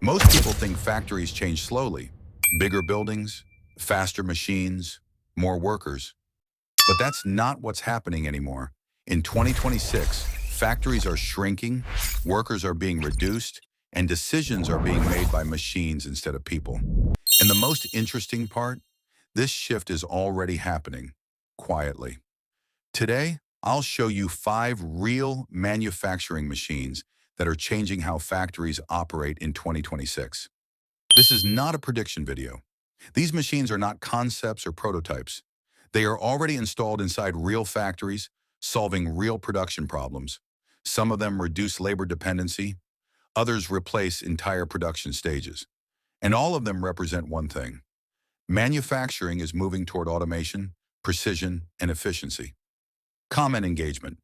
Most people think factories change slowly. Bigger buildings, faster machines, more workers. But that's not what's happening anymore. In 2026, factories are shrinking, workers are being reduced, and decisions are being made by machines instead of people. And the most interesting part, this shift is already happening, quietly. Today, I'll show you 5 real manufacturing machines that are changing how factories operate in 2026. This is not a prediction video. These machines are not concepts or prototypes. They are already installed inside real factories, solving real production problems. Some of them reduce labor dependency, others replace entire production stages. And all of them represent one thing. Manufacturing is moving toward automation, precision, and efficiency. Comment engagement.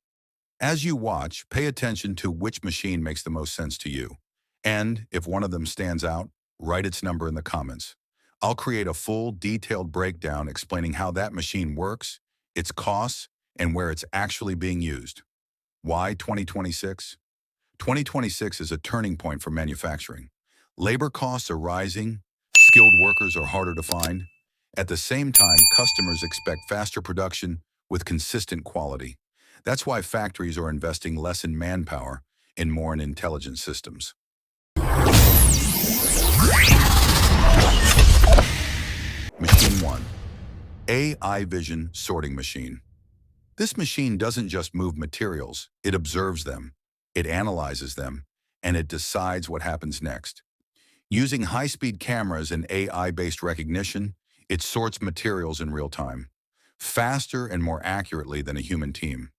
As you watch, pay attention to which machine makes the most sense to you. And if one of them stands out, write its number in the comments. I'll create a full, detailed breakdown explaining how that machine works, its costs, and where it's actually being used. Why 2026? 2026 is a turning point for manufacturing. Labor costs are rising, skilled workers are harder to find. At the same time, customers expect faster production with consistent quality. That's why factories are investing less in manpower and more in intelligent systems. Machine 1. AI Vision Sorting Machine. This machine doesn't just move materials, it observes them, it analyzes them, and it decides what happens next. Using high-speed cameras and AI-based recognition, it sorts materials in real time, faster and more accurately than a human team.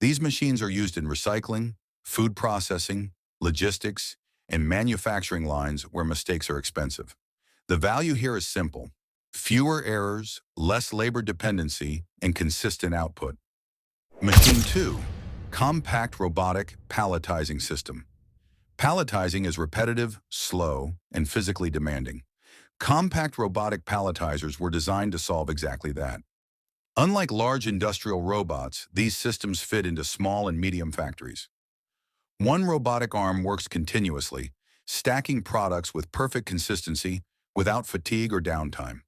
These machines are used in recycling, food processing, logistics, and manufacturing lines where mistakes are expensive. The value here is simple: fewer errors, less labor dependency, and consistent output. Machine 2. Compact Robotic Palletizing System. Palletizing is repetitive, slow, and physically demanding. Compact robotic palletizers were designed to solve exactly that. Unlike large industrial robots, these systems fit into small and medium factories. One robotic arm works continuously, stacking products with perfect consistency without fatigue or downtime.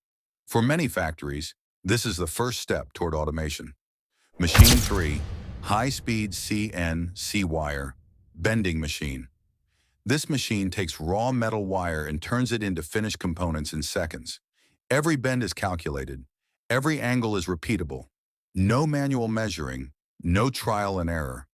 For many factories, this is the first step toward automation. Machine 3. High-speed CNC wire bending machine. This machine takes raw metal wire and turns it into finished components in seconds. Every bend is calculated. Every angle is repeatable. No manual measuring, no trial and error.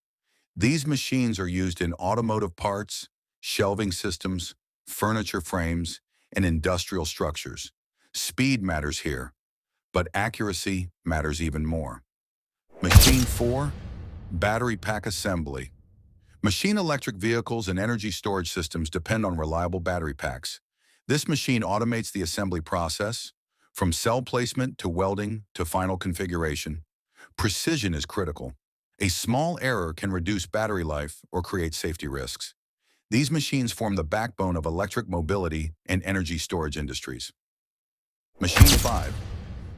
These machines are used in automotive parts, shelving systems, furniture frames, and industrial structures. Speed matters here, but accuracy matters even more. Machine 4. Battery pack assembly. Machine electric vehicles and energy storage systems depend on reliable battery packs. This machine automates the assembly process, from cell placement to welding to final configuration. Precision is critical. A small error can reduce battery life or create safety risks. These machines form the backbone of electric mobility and energy storage industries. Machine 5.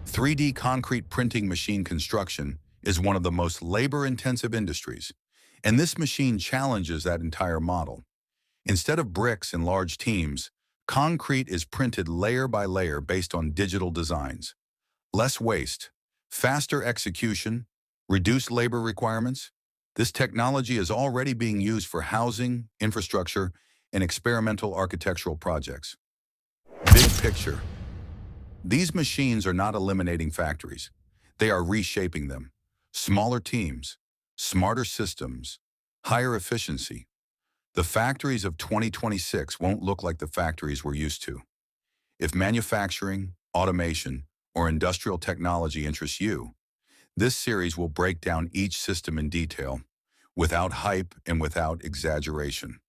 3D concrete printing machine construction is one of the most labor-intensive industries, and this machine challenges that entire model. Instead of bricks and large teams, concrete is printed layer by layer based on digital designs. Less waste, faster execution, reduced labor requirements. This technology is already being used for housing, infrastructure, and experimental architectural projects. Big picture. These machines are not eliminating factories. They are reshaping them. Smaller teams, smarter systems, higher efficiency. The factories of 2026 won't look like the factories we're used to. If manufacturing, automation, or industrial technology interests you, this series will break down each system in detail, without hype and without exaggeration.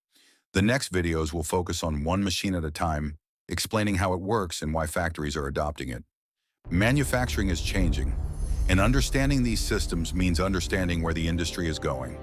The next videos will focus on one machine at a time, explaining how it works and why factories are adopting it. Manufacturing is changing, and understanding these systems means understanding where the industry is going.